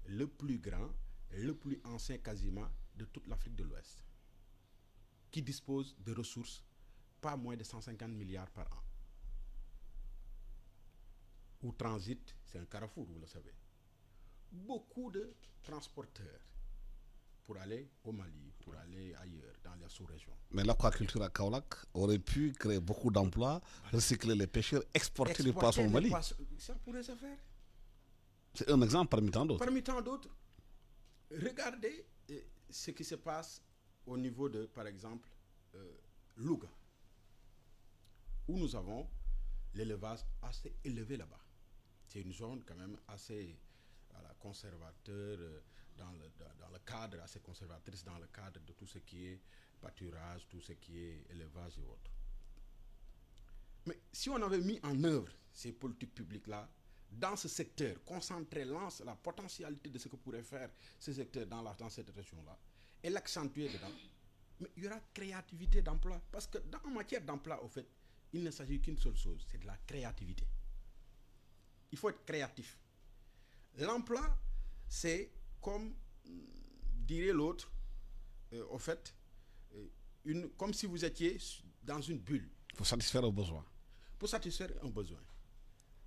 le plus grand, le plus ancien quasiment de toute l'Afrique de l'Ouest, qui dispose de ressources pas moins de 150 milliards par an. Où transite, c'est un carrefour, vous le savez, beaucoup de transporteurs pour aller au Mali, pour aller ailleurs, dans la sous-région. Mais l'aquaculture à Kaolack aurait pu créer beaucoup d'emplois, recycler les pêcheurs, exporter les poissons au Mali. Ça pourrait se faire. C'est un exemple parmi tant d'autres. Parmi tant d'autres, regardez ce qui se passe au niveau de, par exemple, Louga, où nous avons l'élevage assez élevé là-bas. C'est une zone quand même assez conservateur, dans le cadre, assez conservatrice dans le cadre de tout ce qui est pâturage, tout ce qui est élevage et autres. Mais si on avait mis en œuvre ces politiques publiques-là, dans ce secteur, concentrer la potentialité de ce que pourrait faire ce secteur dans cette région-là, et l'accentuer dedans, mais il y aura créativité d'emploi. Parce que en matière d'emploi, au fait, il ne s'agit qu'une seule chose, c'est de la créativité. Il faut être créatif. L'emploi, c'est comme dirait l'autre, au fait, comme si vous étiez dans une bulle. Pour satisfaire un besoin. Pour satisfaire un besoin.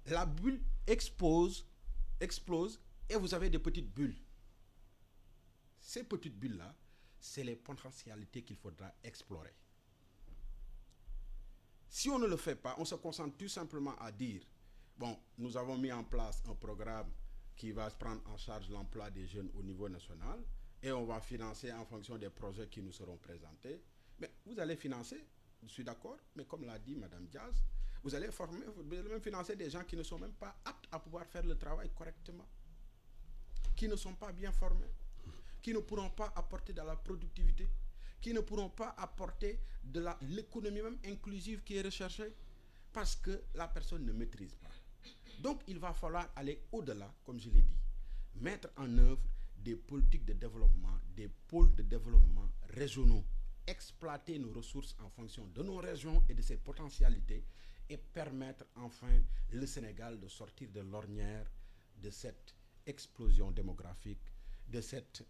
La bulle explose et vous avez des petites bulles. Ces petites bulles-là, c'est les potentialités qu'il faudra explorer. Si on ne le fait pas, on se concentre tout simplement à dire, bon, nous avons mis en place un programme qui va prendre en charge l'emploi des jeunes au niveau national et on va financer en fonction des projets qui nous seront présentés. Mais vous allez financer, je suis d'accord, mais comme l'a dit Mme Diaz, vous allez même financer des gens qui ne sont même pas aptes à pouvoir faire le travail correctement, qui ne sont pas bien formés, qui ne pourront pas apporter de la productivité, qui ne pourront pas apporter de l'économie même inclusive qui est recherchée, parce que la personne ne maîtrise pas. Donc il va falloir aller au-delà, comme je l'ai dit, mettre en œuvre des politiques de développement, des pôles de développement régionaux exploiter nos ressources en fonction de nos régions et de ses potentialités et permettre enfin le Sénégal de sortir de l'ornière de cette explosion démographique, de cette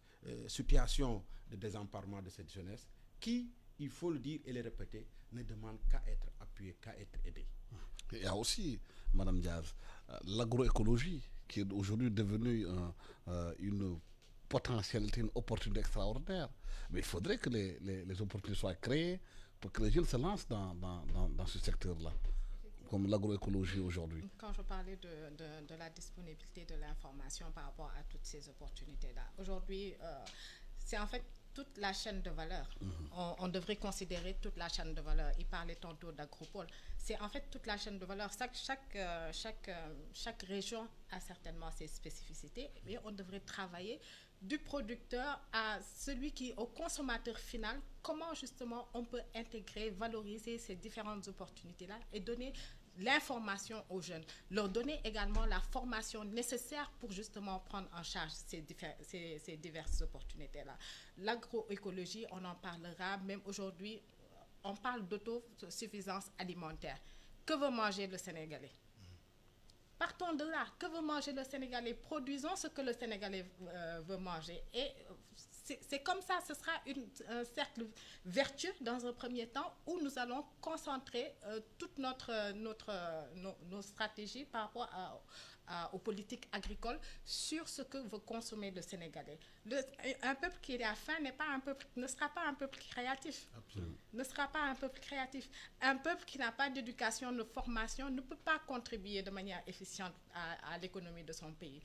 situation de désemparement de cette jeunesse qui, il faut le dire et le répéter, ne demande qu'à être appuyée, qu'à être aidée. Il y a aussi, Madame Diaz, l'agroécologie qui est aujourd'hui devenue une potentialité, une opportunité extraordinaire. Mais il faudrait que les opportunités soient créées pour que les jeunes se lancent dans ce secteur-là, comme l'agroécologie aujourd'hui. Quand je parlais de la disponibilité de l'information par rapport à toutes ces opportunités-là, aujourd'hui, c'est en fait toute la chaîne de valeur. On devrait considérer toute la chaîne de valeur. Il parlait tantôt d'agropole. C'est en fait toute la chaîne de valeur. Chaque région a certainement ses spécificités, mais on devrait travailler du producteur à celui qui est au consommateur final, comment justement on peut intégrer, valoriser ces différentes opportunités-là et donner l'information aux jeunes, leur donner également la formation nécessaire pour justement prendre en charge ces diverses opportunités-là. L'agroécologie, on en parlera, même aujourd'hui, on parle d'autosuffisance alimentaire. Que veut manger le Sénégalais? Partons de là. Que veut manger le Sénégalais? Produisons ce que le Sénégalais veut manger. Et c'est comme ça, ce sera un cercle vertueux dans un premier temps où nous allons concentrer toutes nos stratégies par rapport aux politiques agricoles sur ce que veut consommer le Sénégalais. Un peuple qui a faim ne sera pas un peuple créatif. Absolument. Ne sera pas un peuple créatif. Un peuple qui n'a pas d'éducation, de formation, ne peut pas contribuer de manière efficiente à l'économie de son pays.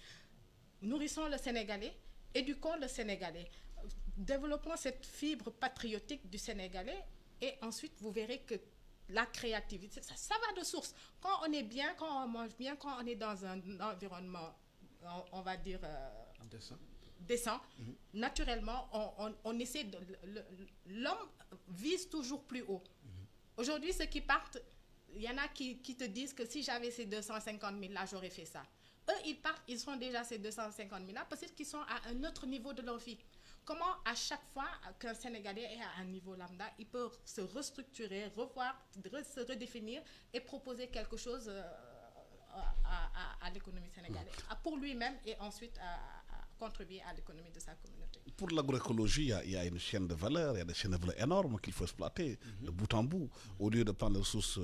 Nourrissons le Sénégalais, éduquons le Sénégalais, développons cette fibre patriotique du Sénégalais et ensuite vous verrez que la créativité, ça va de source. Quand on est bien, quand on mange bien, quand on est dans un environnement, on va dire, décent, naturellement, on essaie de... L'homme vise toujours plus haut. Aujourd'hui, ceux qui partent, il y en a qui te disent que si j'avais ces 250 000 là, j'aurais fait ça. Eux, ils partent, ils sont déjà ces 250 000 là, peut-être qu'ils sont à un autre niveau de leur vie. Comment à chaque fois qu'un Sénégalais est à un niveau lambda, il peut se restructurer, revoir, se redéfinir et proposer quelque chose à l'économie sénégalaise, pour lui-même et ensuite à contribuer à l'économie de sa communauté. Pour l'agroécologie, il y a une chaîne de valeur, il y a des chaînes de valeur énormes qu'il faut exploiter de bout en bout, au lieu de prendre les ressources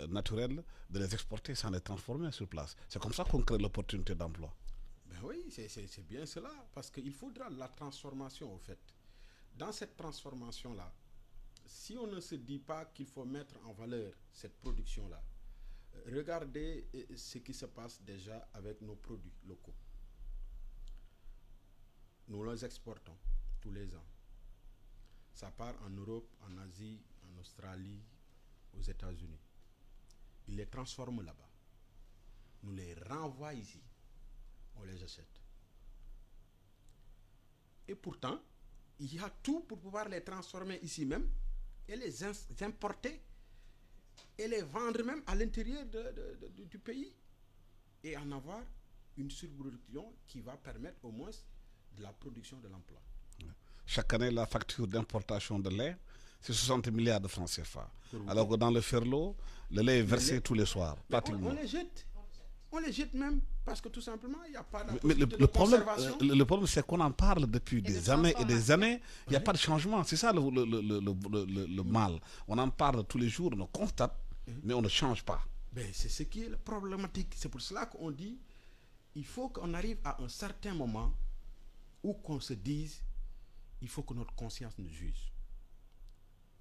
naturelles, de les exporter sans les transformer sur place. C'est comme ça qu'on crée l'opportunité d'emploi. Ben oui, c'est bien cela, parce qu'il faudra la transformation au fait. Dans cette transformation-là, si on ne se dit pas qu'il faut mettre en valeur cette production-là, regardez ce qui se passe déjà avec nos produits locaux. Nous les exportons tous les ans. Ça part en Europe, en Asie, en Australie, aux États-Unis. Ils les transforment là-bas. Nous les renvoient ici. On les achète. Et pourtant, il y a tout pour pouvoir les transformer ici même et les importer et les vendre même à l'intérieur du pays et en avoir une surproduction qui va permettre au moins de la production de l'emploi. Chaque année, la facture d'importation de lait, c'est 60 milliards de francs CFA. Alors que dans le Ferlo, le lait est versé tous les soirs, pratiquement. On les jette. On les jette même parce que tout simplement, il n'y a pas de conservation. Le problème, c'est qu'on en parle depuis des années et des années. Il n'y a pas de changement. C'est ça le mal. On en parle tous les jours, on constate, mais on ne change pas. Ben, c'est ce qui est problématique. C'est pour cela qu'on dit il faut qu'on arrive à un certain moment où qu'on se dise il faut que notre conscience nous juge.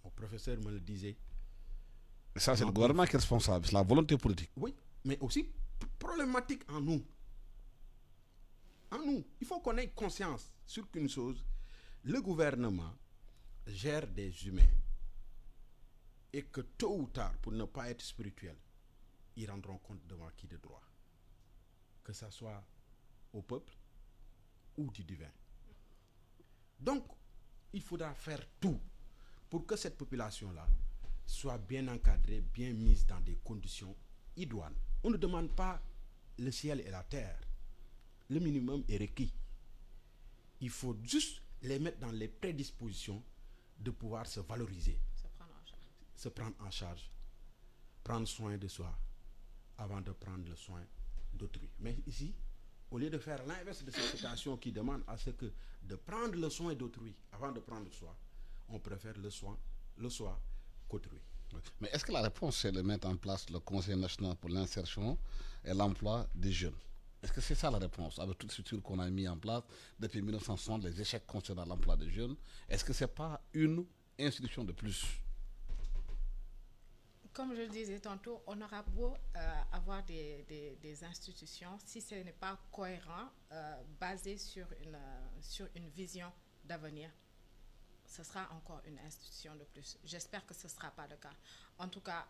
Mon professeur me le disait. Et ça, c'est le gouvernement qui est responsable, c'est la volonté politique. Oui, mais aussi problématique en nous. En nous. Il faut qu'on ait conscience sur qu'une chose, le gouvernement gère des humains et que tôt ou tard, pour ne pas être spirituel, ils rendront compte devant qui de droit. Que ça soit au peuple ou du divin. Donc, il faudra faire tout pour que cette population-là soit bien encadrée, bien mise dans des conditions idoines. On ne demande pas le ciel et la terre. Le minimum est requis. Il faut juste les mettre dans les prédispositions de pouvoir se valoriser, se prendre en charge, prendre soin de soi avant de prendre le soin d'autrui. Mais ici, au lieu de faire l'inverse de cette citation qui demande à ce que de prendre le soin d'autrui avant de prendre soi, on préfère le soi qu'autrui. Mais est-ce que la réponse, c'est de mettre en place le Conseil national pour l'insertion et l'emploi des jeunes? Est-ce que c'est ça la réponse, avec toutes les structures qu'on a mis en place depuis 1960, les échecs concernant l'emploi des jeunes? Est-ce que ce n'est pas une institution de plus? Comme je le disais tantôt, on aura beau avoir des institutions, si ce n'est pas cohérent, basé sur une vision d'avenir, ce sera encore une institution de plus. J'espère que ce ne sera pas le cas. En tout cas,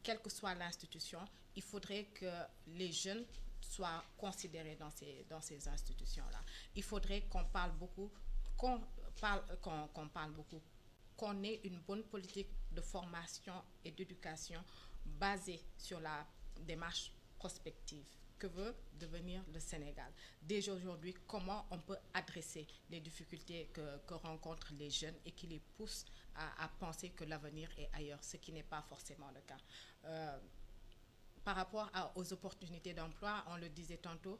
quelle que soit l'institution, il faudrait que les jeunes soient considérés dans ces institutions-là. Il faudrait qu'on parle beaucoup, qu'on ait une bonne politique de formation et d'éducation basée sur la démarche prospective que veut devenir le Sénégal. Dès aujourd'hui, comment on peut adresser les difficultés que rencontrent les jeunes et qui les poussent à penser que l'avenir est ailleurs, ce qui n'est pas forcément le cas. Par rapport aux opportunités d'emploi, on le disait tantôt,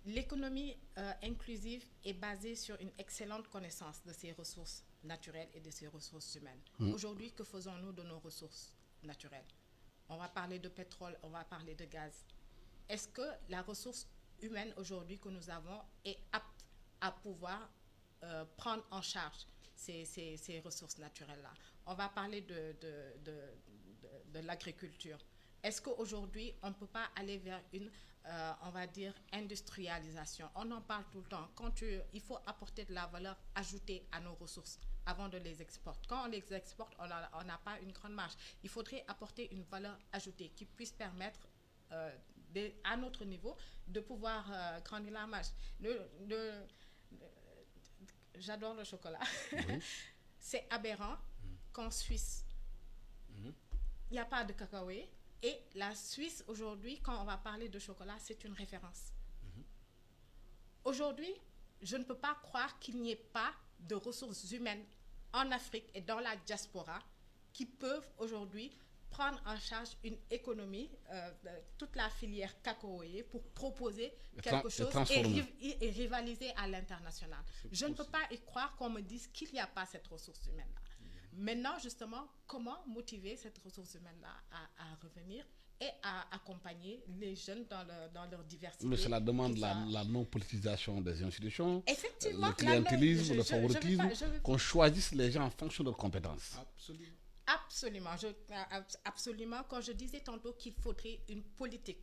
l'économie inclusive est basée sur une excellente connaissance de ses ressources naturelles et de ses ressources humaines. Aujourd'hui, que faisons-nous de nos ressources naturelles? On va parler de pétrole, on va parler de gaz. Est-ce que la ressource humaine aujourd'hui que nous avons est apte à pouvoir prendre en charge ces ressources naturelles-là? On va parler de l'agriculture. Est-ce qu'aujourd'hui, on ne peut pas aller vers une, on va dire, industrialisation? On en parle tout le temps. Il faut apporter de la valeur ajoutée à nos ressources avant de les exporter. Quand on les exporte, on n'a pas une grande marge. Il faudrait apporter une valeur ajoutée qui puisse permettre, à notre niveau, de pouvoir grandir la marge. J'adore le chocolat. Oui. C'est aberrant qu'en Suisse, il n'y a pas de cacahuètes. Et la Suisse, aujourd'hui, quand on va parler de chocolat, c'est une référence. Aujourd'hui, je ne peux pas croire qu'il n'y ait pas de ressources humaines en Afrique et dans la diaspora qui peuvent aujourd'hui prendre en charge une économie, toute la filière cacaoyer, pour proposer quelque chose et rivaliser à l'international. Je ne peux pas y croire qu'on me dise qu'il n'y a pas cette ressource humaine-là. Maintenant, justement, comment motiver cette ressource humaine-là à revenir et à accompagner les jeunes dans leur diversité? Mais cela demande la non-politisation des institutions, effectivement, le clientélisme, le favoritisme, qu'on choisisse les gens en fonction de leurs compétences. Absolument. Absolument. Quand je disais tantôt qu'il faudrait une politique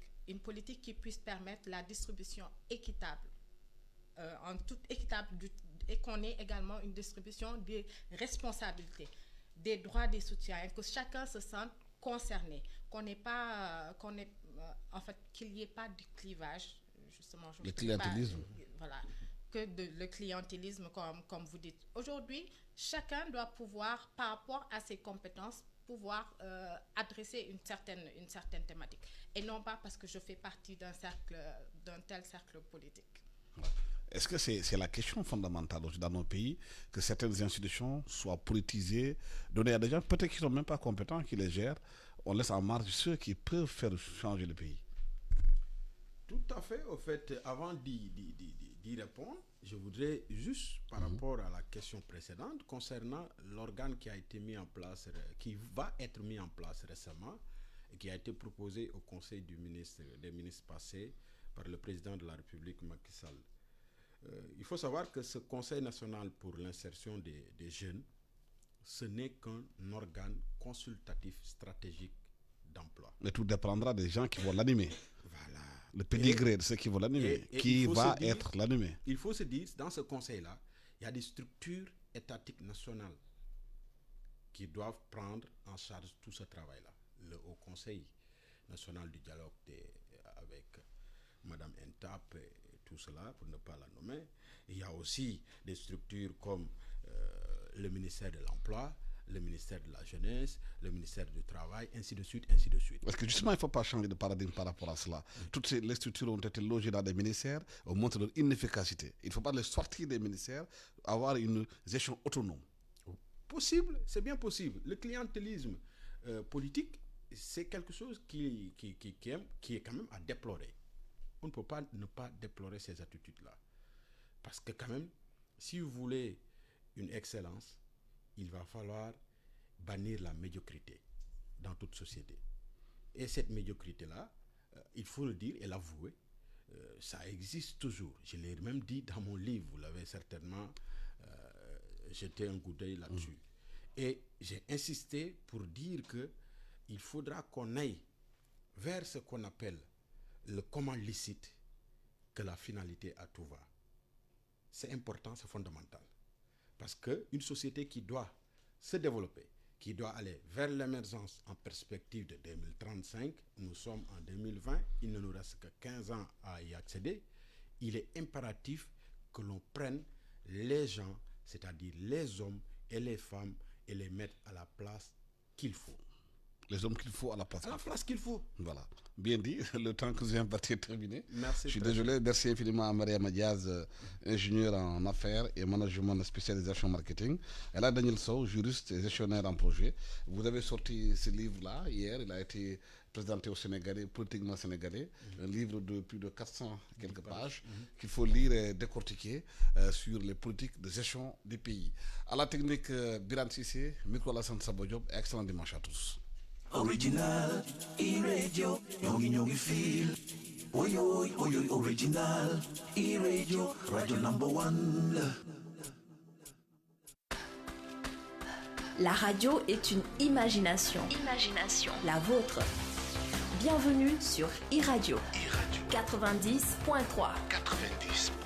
qui puisse permettre la distribution équitable, en toute équitable et qu'on ait également une distribution des responsabilités, des droits, des soutiens, et que chacun se sente concerné, qu'il n'y ait pas de clivage, justement. Le clientélisme. Voilà, le clientélisme, comme vous dites. Aujourd'hui, chacun doit pouvoir, par rapport à ses compétences, pouvoir adresser une certaine thématique, et non pas parce que je fais partie d'un tel cercle politique. Ouais. Est-ce que c'est la question fondamentale aujourd'hui dans nos pays, que certaines institutions soient politisées, données à des gens peut-être qui ne sont même pas compétents, qui les gèrent, on laisse en marge ceux qui peuvent faire changer le pays? Tout à fait. Au fait, avant d'y répondre, je voudrais juste, par rapport à la question précédente, concernant l'organe qui a été mis en place, qui va être mis en place récemment, et qui a été proposé au Conseil des ministres passés par le président de la République, Macky Sall. Il faut savoir que ce Conseil national pour l'insertion des jeunes, ce n'est qu'un organe consultatif stratégique d'emploi. Mais tout dépendra des gens qui vont l'animer. Voilà. Le pédigré de ceux qui vont l'animer. Qui va être l'animé? Il faut se dire, dans ce conseil-là, il y a des structures étatiques nationales qui doivent prendre en charge tout ce travail-là. Le Haut Conseil national du dialogue avec Madame Entap et tout cela, pour ne pas la nommer. Il y a aussi des structures comme le ministère de l'Emploi, le ministère de la Jeunesse, le ministère du Travail, ainsi de suite, ainsi de suite. Parce que justement, il ne faut pas changer de paradigme par rapport à cela. Toutes les structures ont été logées dans des ministères, on montre leur inefficacité. Il ne faut pas les sortir des ministères, avoir une gestion autonome. Possible, c'est bien possible. Le clientélisme politique, c'est quelque chose qui est quand même à déplorer. On ne peut pas ne pas déplorer ces attitudes-là. Parce que quand même, si vous voulez une excellence, il va falloir bannir la médiocrité dans toute société. Et cette médiocrité-là, il faut le dire et l'avouer, ça existe toujours. Je l'ai même dit dans mon livre, vous l'avez certainement jeté un coup d'œil là-dessus. Et j'ai insisté pour dire qu'il faudra qu'on aille vers ce qu'on appelle le comment licite que la finalité à tout va. C'est important, c'est fondamental. Parce qu'une société qui doit se développer, qui doit aller vers l'émergence en perspective de 2035, nous sommes en 2020, il ne nous reste que 15 ans à y accéder, il est impératif que l'on prenne les gens, c'est-à-dire les hommes et les femmes, et les mettre à la place qu'il faut. Les hommes qu'il faut à la place. À la place qu'il faut. Voilà. Bien dit. Le temps que j'ai imparti est terminé. Merci. Je suis désolé. Merci infiniment à Mariama Diaz, ingénieure en affaires et management spécialisation marketing. Et là, Daniel Sow, juriste et gestionnaire en projet. Vous avez sorti ce livre-là hier. Il a été présenté au Sénégalais, politiquement sénégalais. Un livre de plus de 400 quelques pages qu'il faut lire et décortiquer sur les politiques de gestion du pays. À la technique, Biran Sissé, micro Alassane Sabo Diop. Excellent dimanche à tous. Original, e-radio, nyongi feel. Oi, oi, oi, oi, original, e-radio, radio number one. La radio est une imagination. La vôtre. Bienvenue sur e-radio. 90.3.